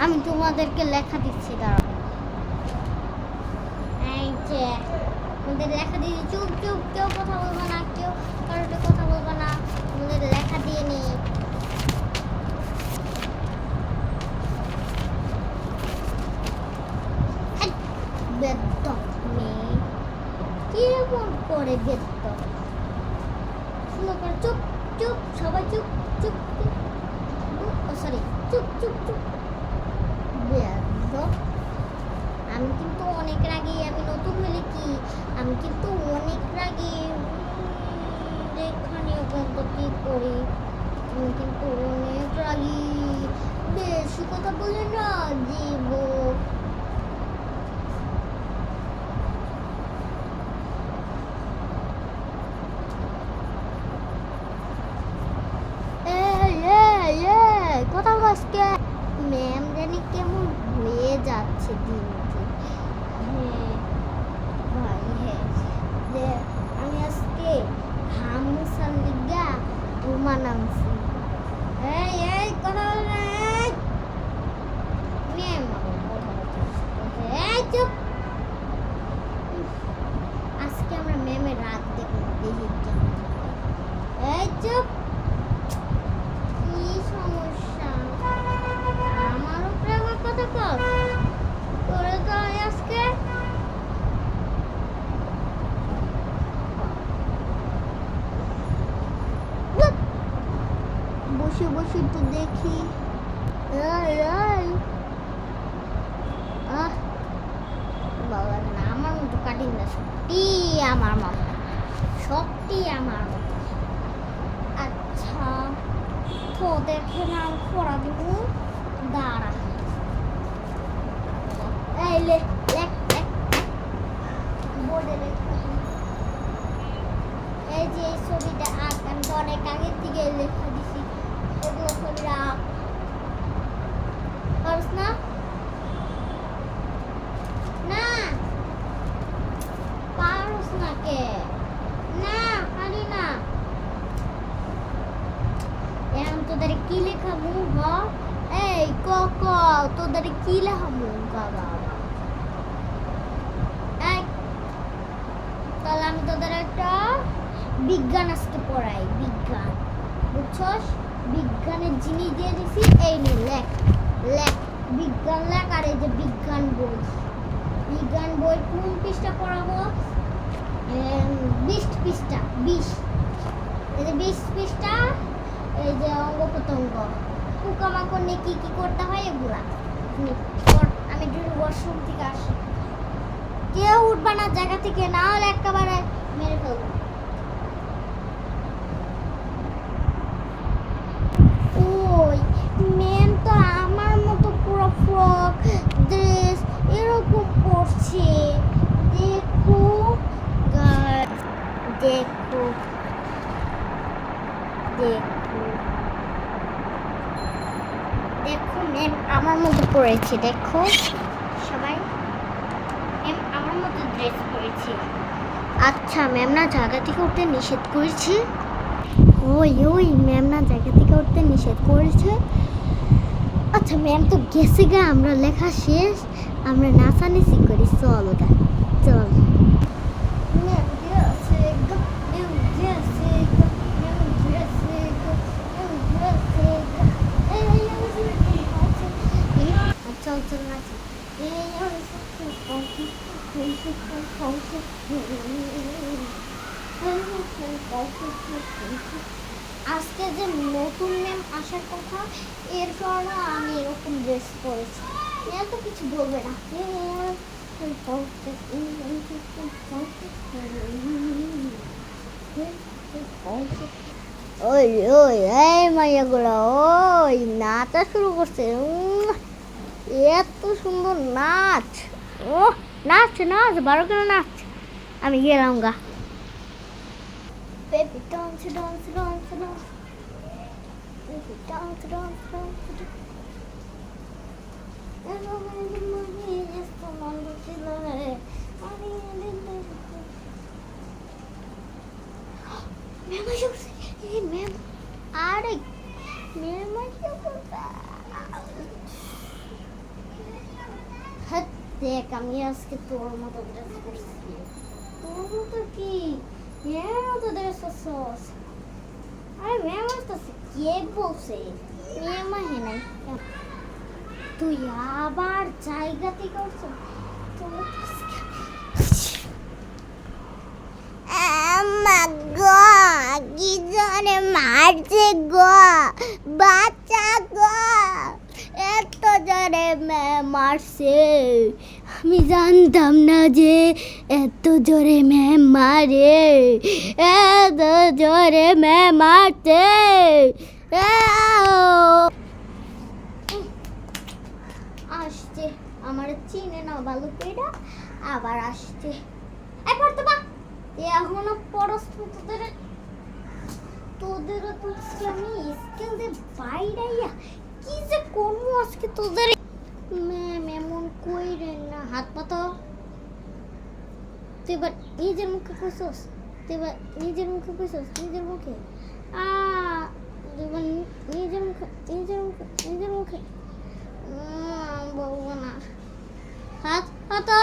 আমি তোমাদেরকে লেখা দিচ্ছি, দাঁড়াও। এই যে আমাদের লেখা দিয়ে চুপ চুপ, কেউ কথা বলবে না, কেউ কারোর কথা বলবে না, আমাদের লেখা দিয়ে নি। বেদ্য মেয়ে কিরকম করে বেদ্য, সুন্দর করে চুপ চুপ, সবাই চুপ চুপ চুপ, সরি চুপ চুপ চুপ। বেদ্য, আমি কিন্তু অনেক রাগী, আমি নতুন হলে কি, আমি কিন্তু অনেক রাগী। এখানে বন্ধ কি করি, আমি কিন্তু অনেক রাগী, বেশি কথা বলে না জীব। কথা আজকে ম্যাম জানি কেমন হয়ে যাচ্ছে দিন দিন। হ্যাঁ ভাই, হ্যাঁ যে আমি আজকে হামসার লিগা রুমা নামছি। এই এই কথা বল না, ম্যাম এই চুপ। আজকে আমরা ম্যামের রাত দেখবো, দেখি কেমন। এই চুপ, কি সমস্যা, আমার উপরে আমার কথা কর করে তো আজকে। বসে বসে তো দেখি। বাবা না, আমার মতো কাটিং না, সত্যি আমার মতো, সত্যি আমার মতো। আচ্ছা তো দেখে না, পড়া দিব, দাঁড়া। এই লেখ লেখ লেখ বোর্ডে লেখ। এই যে এই ছবিটা আঁক, আমি তো অনেক আগের থেকে লেখা দিছি, এগুলো ছবি আঁক। পারস না? না পারস না কে? না পারি না। এখন তোদের কি লেখাবো? এই ক ক, তোদের কি লেখাবো? বাবা এই, তাহলে আমি তোদের একটা বিজ্ঞান আজকে পড়াই, বিজ্ঞান, বুঝছস? বিজ্ঞানের জিনিস দিয়ে দিছি, এই নে লেখ লেখ, বিজ্ঞান লেখ। আর এই যে বিজ্ঞান বই, বিজ্ঞান বই কোন পৃষ্ঠা পড়াবো? 20 পৃষ্ঠা, 20, এই যে 20 পৃষ্ঠা। এই যে অঙ্গ প্রত্যঙ্গ, পোকামাকড় নিয়ে কি কি করতে হয় এগুলা। আমি একটু ওয়াশরুম থেকে আসি, কেউ উঠবা না জায়গা থেকে, না হলে একেবারে মেরে ফেলবো। ওই ম্যাম তো আমার মতো পুরো ফ্রক ড্রেস এরকম পরছে, দেখো দেখো দেখো দেখো, ম্যাম আমার মতো পরেছে, দেখো সবাই, ম্যাম আমার মতো ড্রেস পরেছে। আচ্ছা ম্যাম না জায়গা থেকে উঠতে নিষেধ করেছে? ওই ওই ম্যাম না জায়গা থেকে উঠতে নিষেধ করেছে। আচ্ছা ম্যাম তো গেছে গা, আমরা লেখা শেষ, আমরা নাচানাচি করি, চল ওটা চল। চল চল নাচি। আজকে যে নতুন ম্যাম আসার কথা, এর কারণে আমি এরকম ড্রেস পরেছি, এত কিছু বলবে না। ওই ওই এই মাইয়াগুলো ওই নাচা শুরু করছে, এত সুন্দর নাচ, ও নাচ নাচ, 12 করে নাচ। আমি গেলাম গা। Baby dance dance dance dance, baby dance dance dance dance. Ma'am আসে বলছে, এই ম্যাম, আরে ম্যাম আসে বলছে, দেখ আমি আজকে তোর মতো ড্রেস করছি। তোর মতো কি এর মতো ড্রেস করছস? আরে ম্যাম আসতেছে। কে বলছে? ম্যাম আহে নাই। তুই আবার জায়গা থেকে উঠছ। আম্মা গো, কি জোরে মারছে গো, বাচ্চা গো, এত জোরে মারছে। আমি জানতাম না যে এত জোরে ম্যাম মারে, এত জোরে ম্যাম মারছে। আসছে আমার চিনে না ভালো করে, আবার আসছে। এই পড়তে বা এখনো পড়স তোদের তোদেরও তো আজকে আমি স্কেল দিয়ে বাইরাইয়া কি যে করবো আজকে তোদের। ম্যাম এমন কইরেন না, হাত পাতো। তুই এবার নিজের মুখে কইছস, তুই এবার নিজের মুখে কইছস, নিজের মুখে তুই এবার নিজের মুখে নিজের মুখে নিজের মুখে বলবো না। হাত পাতো।